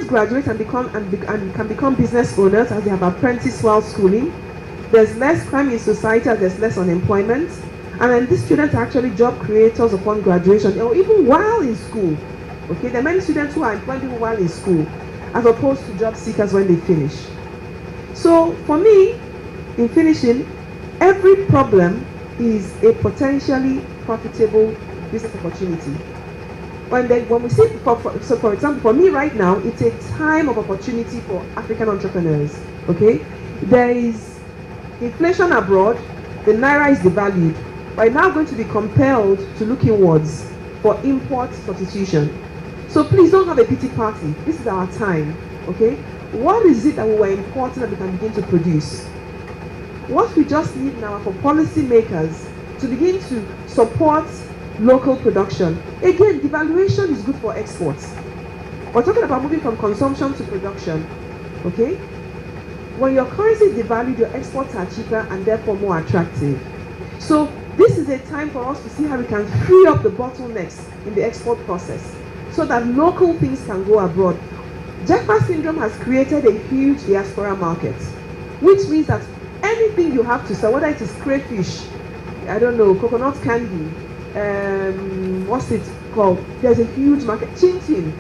graduate and can become business owners as they have apprenticed while schooling. There's less crime in society as there's less unemployment. And then these students are actually job creators upon graduation or even while in school. Okay, there are many students who are employed even while in school as opposed to job seekers when they finish. So for me, in finishing, every problem is a potentially profitable business opportunity. When we see, for example, for me right now, it's a time of opportunity for African entrepreneurs. Okay, there is inflation abroad, the naira is devalued. We're now going to be compelled to look inwards for import substitution. So please don't have a pity party. This is our time. Okay, what is it that we were importing that we can begin to produce? What we just need now are for policymakers to begin to support local production. Again, devaluation is good for exports. We're talking about moving from consumption to production. Okay? When your currency is devalued, your exports are cheaper and therefore more attractive. So this is a time for us to see how we can free up the bottlenecks in the export process so that local things can go abroad. Jaffa syndrome has created a huge diaspora market, which means that anything you have to sell, whether it is crayfish, I don't know, coconut candy, what's it called? There's a huge market. Chin chin,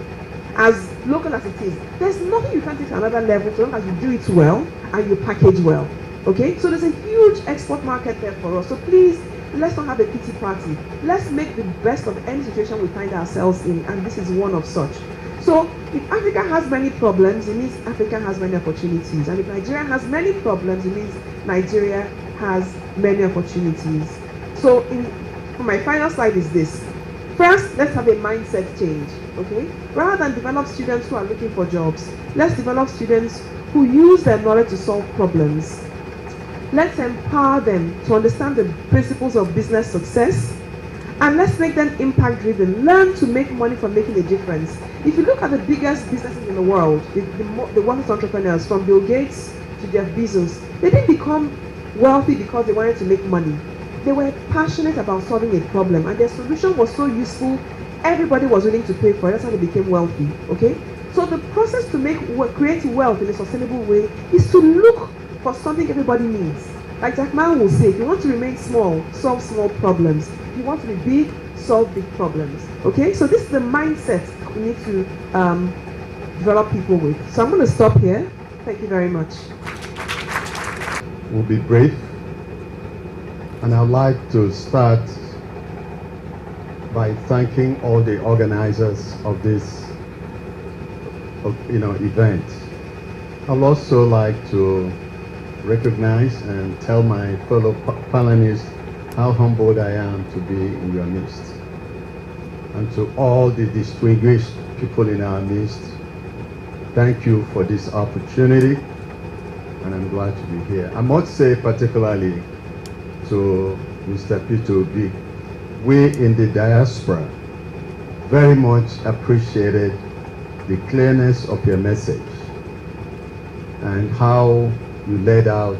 as local as it is, there's nothing you can't take to another level so long as you do it well and you package well. Okay, so there's a huge export market there for us. So please, let's not have a pity party. Let's make the best of any situation we find ourselves in, and this is one of such. So if Africa has many problems, it means Africa has many opportunities. And if Nigeria has many problems, it means Nigeria has many opportunities. So my final slide is this. First, let's have a mindset change, okay? Rather than develop students who are looking for jobs, let's develop students who use their knowledge to solve problems. Let's empower them to understand the principles of business success, and let's make them impact-driven. Learn to make money from making a difference. If you look at the biggest businesses in the world, the wealthiest entrepreneurs, from Bill Gates to Jeff Bezos, they didn't become wealthy because they wanted to make money. They were passionate about solving a problem, and their solution was so useful, everybody was willing to pay for it. That's how they became wealthy, okay? So the process to create wealth in a sustainable way is to look for something everybody needs. Like Jack Ma will say, if you want to remain small, solve small problems. If you want to be big, solve big problems. Okay, so this is the mindset we need to develop people with. So I'm going to stop here. Thank you very much. We'll be brief, and I'd like to start by thanking all the organizers of this, event. I'd also like to recognize and tell my fellow panelists how humbled I am to be in your midst. And to all the distinguished people in our midst, thank you for this opportunity, and I'm glad to be here. I must say particularly to Mr. Peter Obi, we in the diaspora very much appreciated the clearness of your message and how you laid out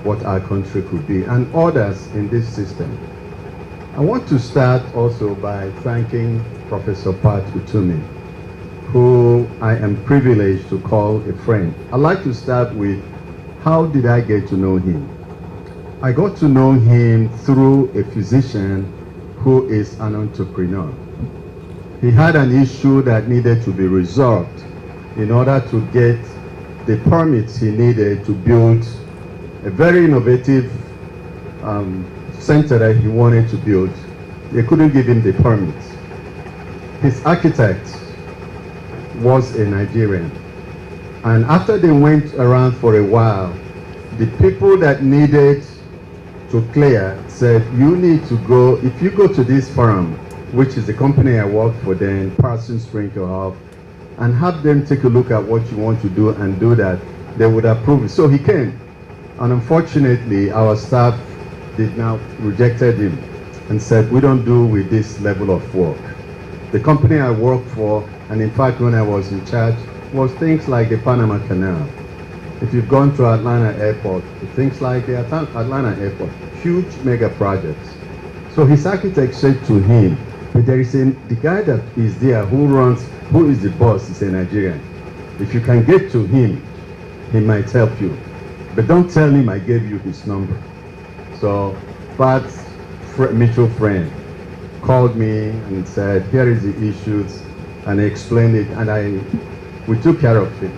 what our country could be, and others in this system. I want to start also by thanking Professor Pat Utumi, who I am privileged to call a friend. I'd like to start with, how did I get to know him? I got to know him through a physician who is an entrepreneur. He had an issue that needed to be resolved in order to get the permits he needed to build a very innovative center that he wanted to build. They couldn't give him the permits. His architect was a Nigerian. And after they went around for a while, the people that needed to clear said, you need to go, if you go to this firm, which is the company I worked for then, Parsons Sprinkle, and have them take a look at what you want to do and do that, they would approve it. So he came, and unfortunately our staff did now rejected him and said, we don't do with this level of work. The company I worked for, and in fact when I was in charge, was things like the Panama Canal. If you've gone to Atlanta Airport, things like the Atlanta Airport, huge mega projects. So his architect said to him, but there is the guy that is there who is the boss, is a Nigerian. If you can get to him, he might help you. But don't tell him I gave you his number. So Pat's mutual friend called me and said, here is the issues, and I explained it, and we took care of it.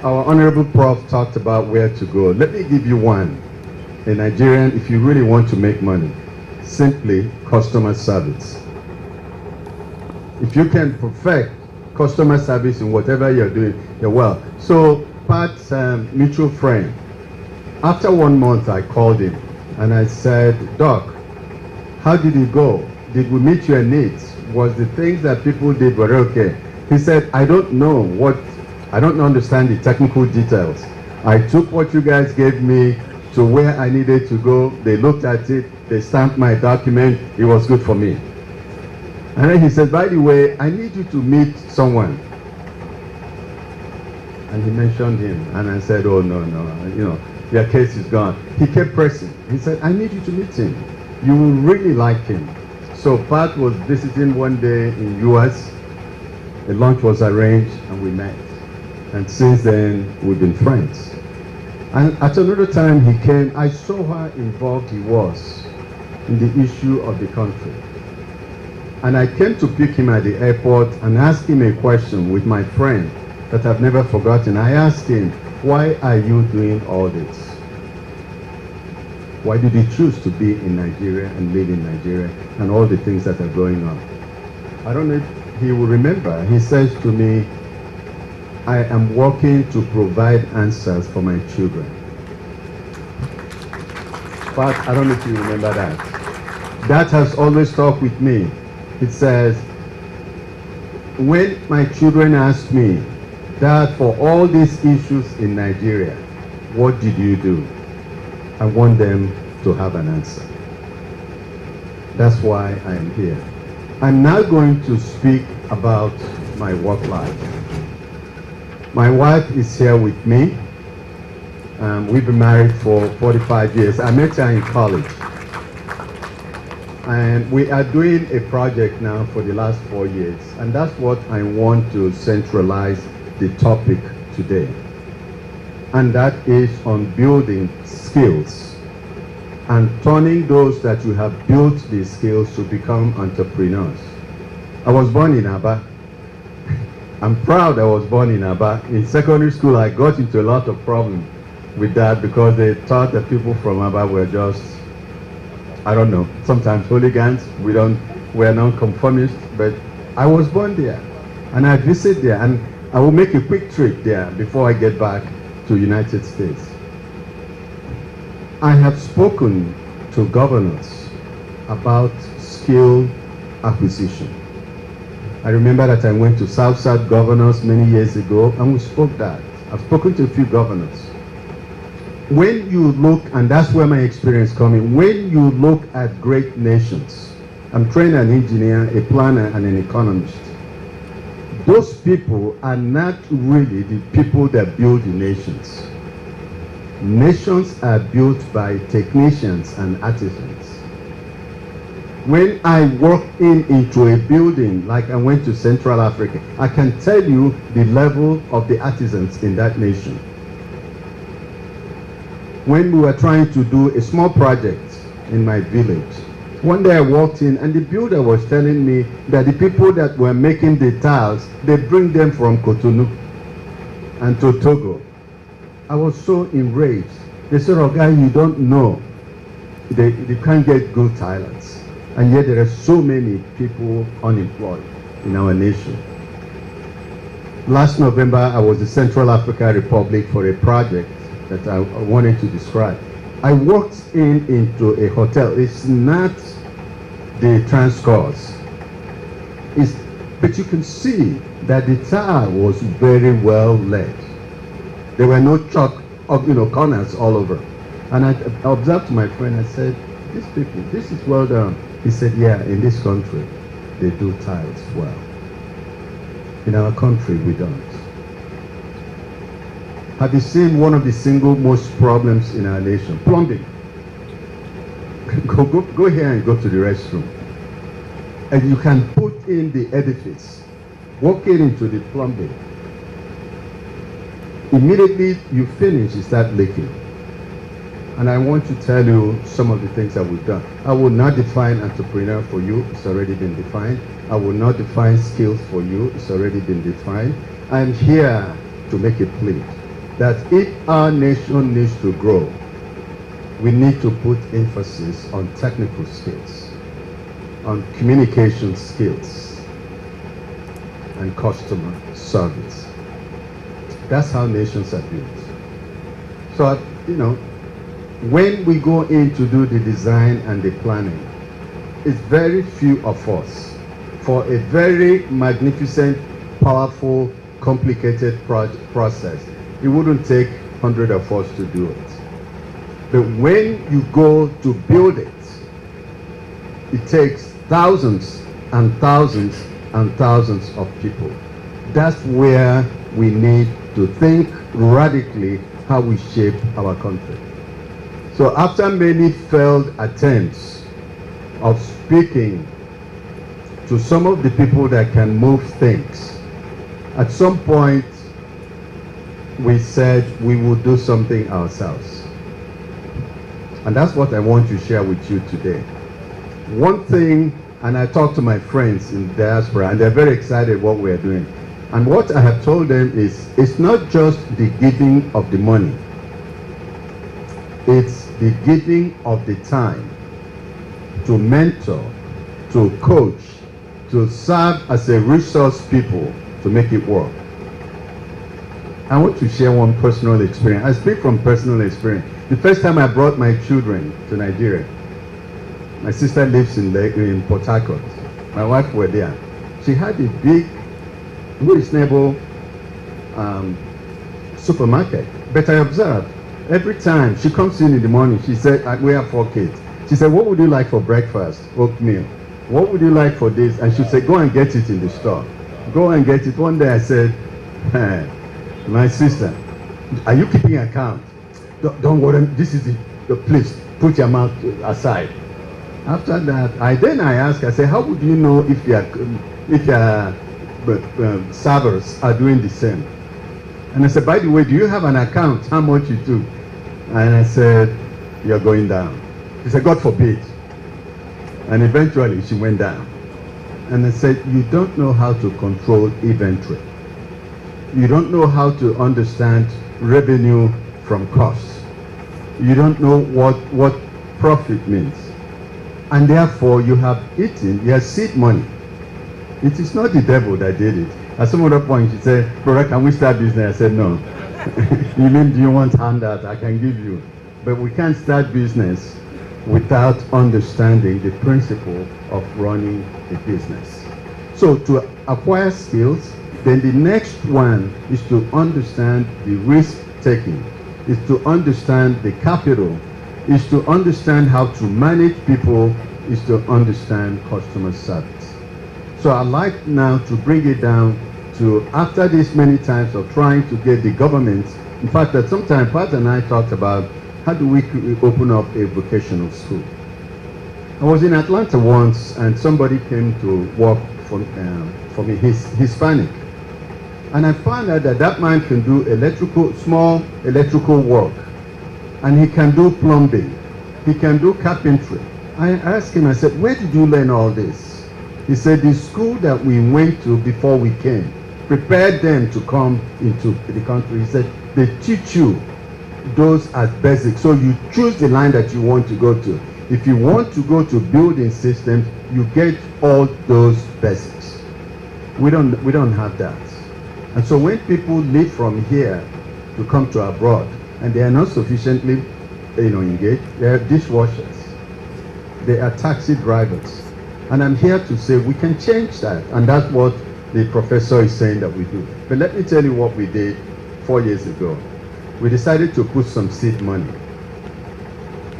Our Honorable Prof talked about where to go. Let me give you one. In Nigerian, if you really want to make money, simply customer service. If you can perfect customer service in whatever you're doing, you're well. So Pat's mutual friend, after 1 month, I called him and I said, Doc, how did it go? Did we meet your needs? Was the things that people did were okay? He said, I don't understand the technical details. I took what you guys gave me to where I needed to go. They looked at it, they stamped my document, it was good for me. And then he said, by the way, I need you to meet someone. And he mentioned him, and I said, oh, no, your case is gone. He kept pressing. He said, I need you to meet him. You will really like him. So Pat was visiting one day in US. A lunch was arranged, and we met. And since then, we've been friends. And at another time he came, I saw how involved he was in the issue of the country. And I came to pick him at the airport and ask him a question with my friend that I've never forgotten. I asked him, why are you doing all this? Why did you choose to be in Nigeria and live in Nigeria and all the things that are going on? I don't know if he will remember. He says to me, I am working to provide answers for my children. But I don't know if you remember that. That has always stuck with me. It says, when my children ask me, Dad, for all these issues in Nigeria, what did you do? I want them to have an answer. That's why I am here. I'm now going to speak about my work life. My wife is here with me. We've been married for 45 years. I met her in college. And we are doing a project now for the last 4 years. And that's what I want to centralize the topic today. And that is on building skills and turning those that you have built these skills to become entrepreneurs. I was born in Aba. I'm proud I was born in Aba. In secondary school, I got into a lot of problems with that because they thought that people from Aba were just, I don't know, sometimes hooligans. We're non-conformists, but I was born there and I visit there, and I will make a quick trip there before I get back to United States. I have spoken to governors about skill acquisition. I remember that I went to South governors many years ago and we spoke that. I've spoken to a few governors. When you look, and that's where my experience comes in, when you look at great nations, I'm trained an engineer, a planner, and an economist. Those people are not really the people that build the nations. Nations are built by technicians and artisans. When I walk into a building, like I went to Central Africa, I can tell you the level of the artisans in that nation. When we were trying to do a small project in my village, one day I walked in and the builder was telling me that the people that were making the tiles, they bring them from Cotonou and to Togo. I was so enraged. They said, oh guy, you don't know. They can't get good tilers. And yet there are so many people unemployed in our nation. Last November, I was in Central African Republic for a project that I wanted to describe. I walked into a hotel. It's not the Transcourse. But you can see that the tile was very well laid. There were no chalk, corners all over. And I observed my friend, I said, these people, this is well done. He said, yeah, in this country, they do tiles well. In our country, we don't. Have you seen one of the single most problems in our nation? Plumbing. Go here and go to the restroom. And you can put in the edifice. walking into the plumbing. Immediately you finish, you start leaking. And I want to tell you some of the things that we've done. I will not define entrepreneur for you, it's already been defined. I will not define skills for you, it's already been defined. I'm here to make a plea that if our nation needs to grow, we need to put emphasis on technical skills, on communication skills, and customer service. That's how nations are built. So, when we go in to do the design and the planning, it's very few of us. For a very magnificent, powerful, complicated process, it wouldn't take 100 of us to do it. But when you go to build it, it takes thousands and thousands and thousands of people. That's where we need to think radically how we shape our country. So after many failed attempts of speaking to some of the people that can move things, at some point we said we would do something ourselves. And that's what I want to share with you today. One thing, and I talk to my friends in diaspora, and they're very excited what we're doing. And what I have told them is, it's not just the giving of the money. It's the giving of the time to mentor, to coach, to serve as a resource people to make it work. I want to share one personal experience. I speak from personal experience. The first time I brought my children to Nigeria, my sister lives in Port Harcourt. My wife was there. She had a big, reasonable supermarket. But I observed, every time she comes in the morning, she said, we have 4 kids. She said, what would you like for breakfast? Oatmeal. What would you like for this? And she said, go and get it in the store. Go and get it. One day I said, hey, my sister, are you keeping account? Don't worry, this is the place. Put your mouth aside. After that, I asked, I said, how would you know if your servers are doing the same? And I said, by the way, do you have an account? How much you do? And I said, you're going down. She said, God forbid. And eventually she went down. And I said, you don't know how to control inventory. You don't know how to understand revenue from costs. You don't know what profit means. And therefore you have eaten your seed money. It is not the devil that did it. At some other point she said, brother, can we start business? I said, no. You mean, do you want handout? I can give you. But we can't start business without understanding the principle of running a business. So to acquire skills, then the next one is to understand the risk taking, is to understand the capital, is to understand how to manage people, is to understand customer service. So I'd like now to bring it down to, after this many times of trying to get the government, in fact, that sometime Pat and I talked about how do we open up a vocational school. I was in Atlanta once and somebody came to work for me, he's Hispanic. And I found out that that man can do small electrical work. And he can do plumbing. He can do carpentry. I asked him, I said, where did you learn all this? He said, the school that we went to before we came prepared them to come into the country. He said, they teach you those as basics. So you choose the line that you want to go to. If you want to go to building systems, you get all those basics. We don't have that. And so when people leave from here to come to abroad, and they are not sufficiently engaged, they are dishwashers, they are taxi drivers. And I'm here to say we can change that, and that's what the professor is saying that we do. But let me tell you what we did 4 years ago. We decided to put some seed money,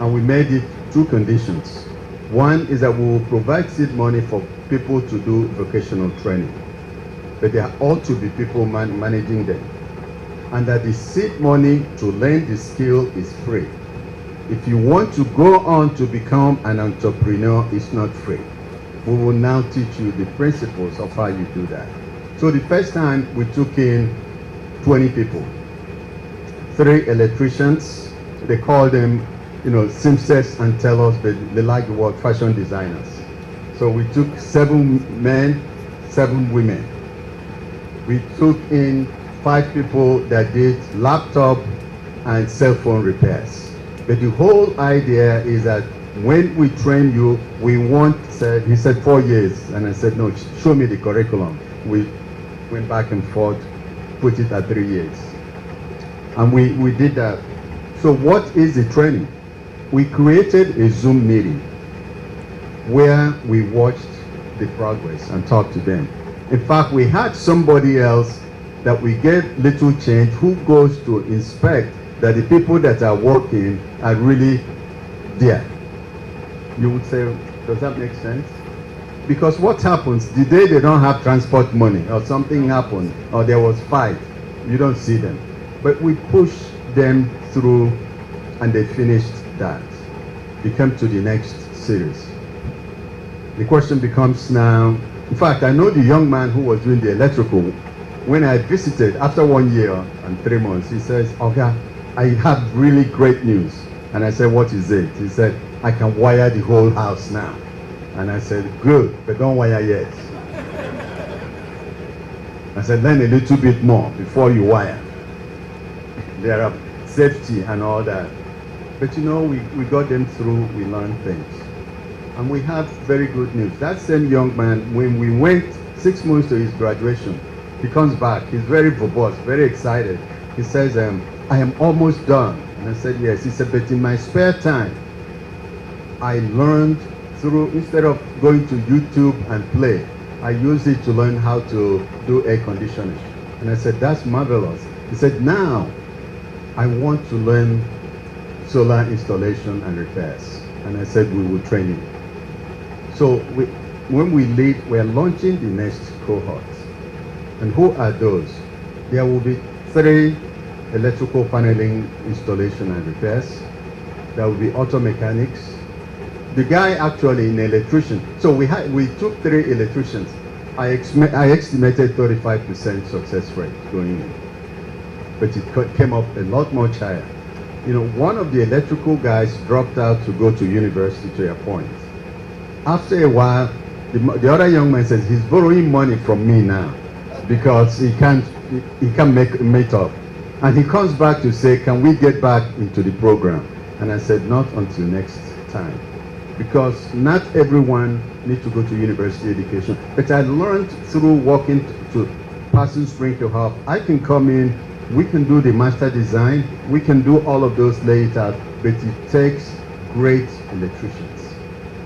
and we made it 2 conditions. One is that we will provide seed money for people to do vocational training, but there ought to be people managing them, and that the seed money to learn the skill is free. If you want to go on to become an entrepreneur, it's not free. We will now teach you the principles of how you do that. So the first time we took in 20 people, 3 electricians, they call them, seamsters and tailors, but they like the word fashion designers. So we took 7 men, 7 women. We took in 5 people that did laptop and cell phone repairs. But the whole idea is that when we train you, we want, he said 4 years, and I said, no, show me the curriculum. We went back and forth, put it at 3 years. And we did that. So what is the training? We created a Zoom meeting where we watched the progress and talked to them. In fact, we had somebody else that we gave little change who goes to inspect that the people that are working are really there. You would say, does that make sense? Because what happens the day they don't have transport money or something happened or there was fight, you don't see them. But we push them through and they finished that. We come to the next series. The question becomes now, in fact, I know the young man who was doing the electrical. When I visited after 1 year and 3 months, he says, okay, I have really great news. And I said, what is it? He said, I can wire the whole house now. And I said, good, but don't wire yet. I said, learn a little bit more before you wire. There are safety and all that. But we got them through, we learned things. And we have very good news. That same young man, when we went 6 months to his graduation, he comes back, he's very verbose, very excited. He says, I am almost done. And I said, yes. He said, but in my spare time, I learned through, instead of going to YouTube and play, I use it to learn how to do air conditioning. And I said, that's marvelous. He said, now I want to learn solar installation and repairs. And I said, we will train you. So when we leave, we're launching the next cohort. And who are those? There will be 3 electrical paneling installation and repairs. There will be auto mechanics. The guy actually an electrician. So we took 3 electricians. I estimated 35% success rate going in. But it came up a lot much higher. One of the electrical guys dropped out to go to university to a point. After a while, the other young man says he's borrowing money from me now because he can't make up. And he comes back to say, can we get back into the program? And I said, not until next time. Because not everyone needs to go to university education. But I learned through walking to Passing Spring to Hub, I can come in, we can do the master design, we can do all of those later, but it takes great electricians.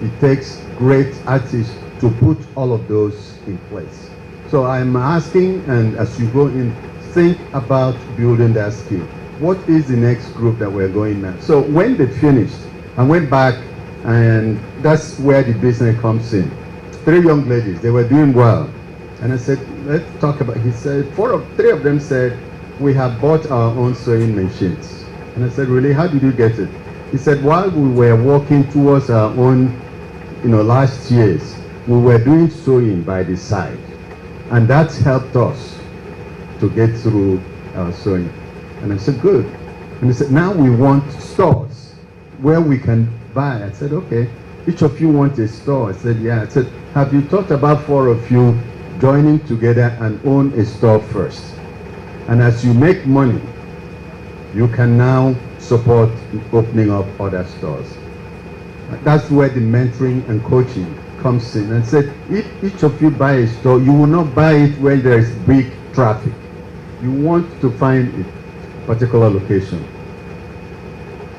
It takes great artists to put all of those in place. So I'm asking, and as you go in, think about building that skill. What is the next group that we're going now? So when they finished, I went back, and that's where the business comes in. 3 young ladies, they were doing well. And I said, let's talk about, he said, 3 of them said, we have bought our own sewing machines. And I said, really, how did you get it? He said, while we were working towards our own, last years, we were doing sewing by the side. And that's helped us to get through our sewing. And I said, good. And he said, now we want stores where we can buy. I said, okay, each of you want a store? I said, yeah. I said, have you thought about 4 of you joining together and own a store first? And as you make money, you can now support opening up other stores. That's where the mentoring and coaching comes in. And said, if each of you buy a store, you will not buy it when there is big traffic. You want to find a particular location.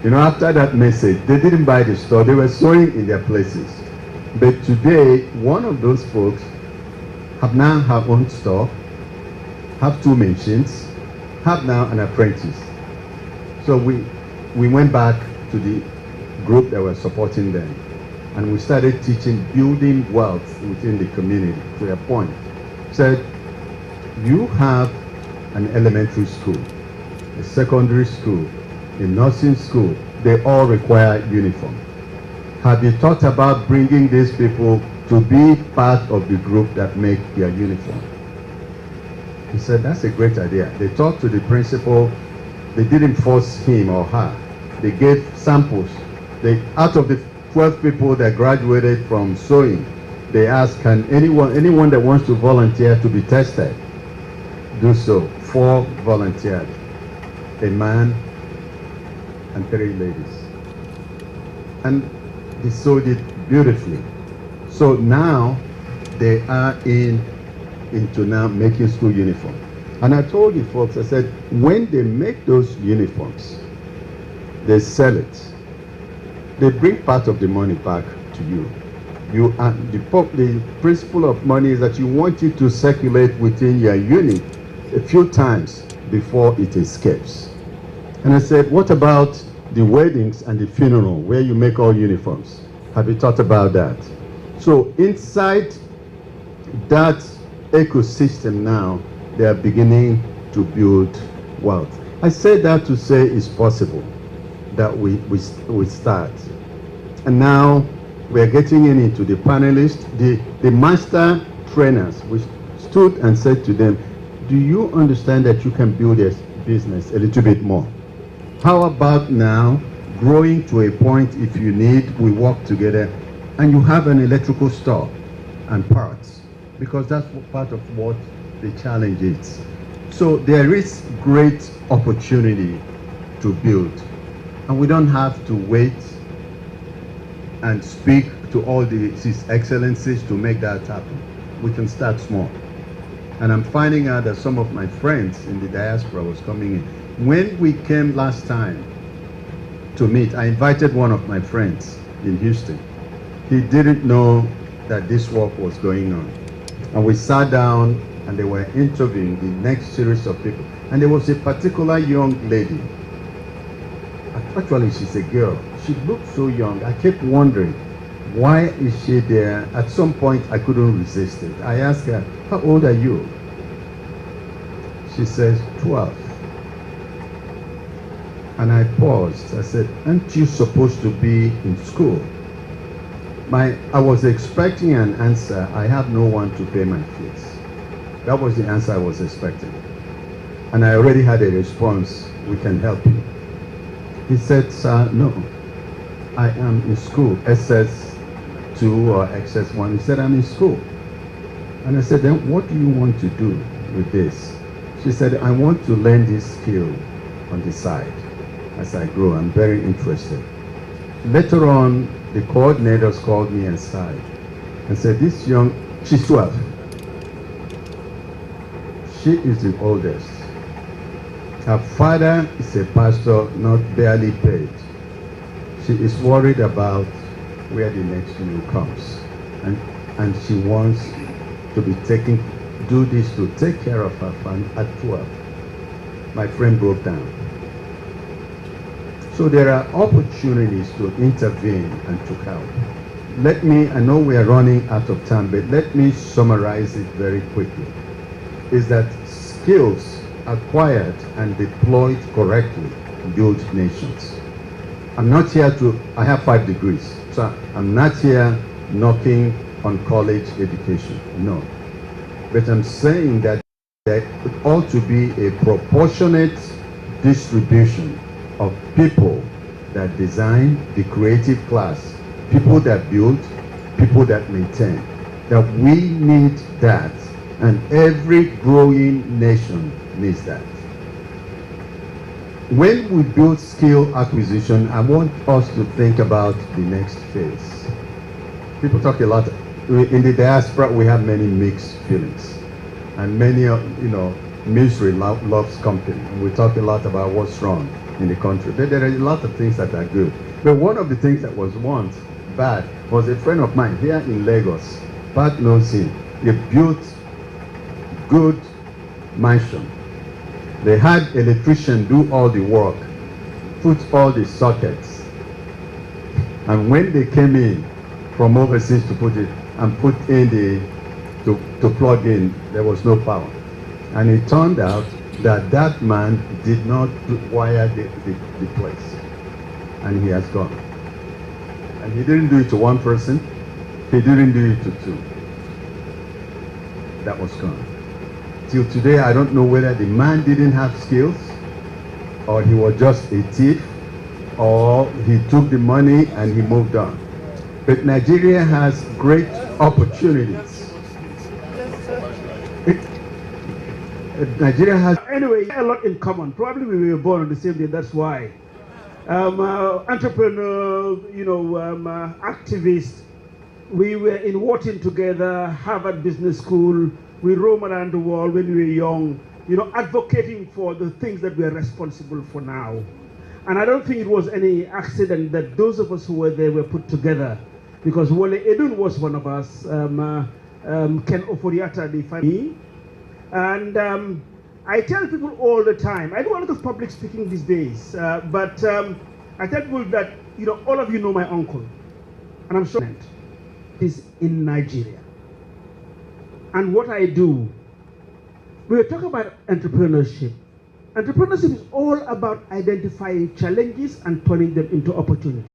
After that message, they didn't buy the store, they were sewing in their places. But today, one of those folks have now her own store, have 2 machines, have now an apprentice. So we went back to the group that were supporting them, and we started teaching building wealth within the community to a point. Said, you have an elementary school, a secondary school, a nursing school, they all require uniform. Have you thought about bringing these people to be part of the group that make their uniform? He said, that's a great idea. They talked to the principal. They didn't force him or her. They gave samples. Out of the 12 people that graduated from sewing, they asked, can anyone that wants to volunteer to be tested, do so. 4 volunteered, a man and 3 ladies. And they sewed it beautifully. So now they are into now making school uniform. And I told the folks, I said, when they make those uniforms, they sell it. They bring part of the money back to you. The principle of money is that you want it to circulate within your unit a few times before it escapes. And I said, what about the weddings and the funeral where you make all uniforms? Have you thought about that? So inside that ecosystem now, they are beginning to build wealth. I say that to say it's possible that we start. And now we are getting into the panelists, the master trainers. We stood and said to them, do you understand that you can build a business a little bit more? How about now growing to a point, if you need, we work together, and you have an electrical store and parts, because that's part of what the challenge is. So there is great opportunity to build, and we don't have to wait and speak to all His Excellencies to make that happen. We can start small. And I'm finding out that some of my friends in the diaspora was coming in. When we came last time to meet, I invited one of my friends in Houston. He didn't know that this work was going on. And we sat down and they were interviewing the next series of people. And there was a particular young lady. Actually, she's a girl. She looked so young. I kept wondering, why is she there? At some point, I couldn't resist it. I asked her, how old are you? She says, 12. And I paused. I said, aren't you supposed to be in school? I was expecting an answer, I have no one to pay my fees. That was the answer I was expecting. And I already had a response, we can help you. He said, sir, no, I am in school, SS2 or XS1. He said, I'm in school. And I said, then what do you want to do with this? She said, I want to learn this skill on the side. As I grow, I'm very interested. Later on, the coordinators called me aside and said, she's 12. She is the oldest. Her father is a pastor, not barely paid. She is worried about where the next meal comes. And she wants to be do this to take care of her family at 12. My friend broke down. So there are opportunities to intervene and to help. I know we are running out of time, but let me summarize it very quickly. Is that skills acquired and deployed correctly build nations. I have 5 degrees, so I'm not here knocking on college education, no. But I'm saying that there ought to be a proportionate distribution of people that design, the creative class, people that build, people that maintain. That we need that, and every growing nation needs that. When we build skill acquisition, I want us to think about the next phase. People talk a lot. In the diaspora, we have many mixed feelings. And many, misery loves company. And we talk a lot about what's wrong in the country. There are a lot of things that are good. But one of the things that was once bad was a friend of mine here in Lagos. Pat knows him. He built good mansion. They had electrician do all the work, put all the sockets. And when they came in from overseas to put it and put in to plug in, there was no power. And it turned out that man did not wire the place. And he has gone. And he didn't do it to one person. He didn't do it to 2. That was gone. Till today, I don't know whether the man didn't have skills, or he was just a thief, or he took the money and he moved on. But Nigeria has great opportunities. Nigeria has Anyway, a lot in common. Probably we were born on the same day, that's why. Entrepreneur, activist. We were in Wharton together, Harvard Business School. We roam around the world when we were young, advocating for the things that we are responsible for now. And I don't think it was any accident that those of us who were there were put together, because Wole Edun was one of us, Ken Oforiata, the family. And I tell people all the time, I do a lot of public speaking these days, but I tell people that, all of you know my uncle, and I'm sure is in Nigeria. And what I do, we were talking about entrepreneurship. Entrepreneurship is all about identifying challenges and turning them into opportunities.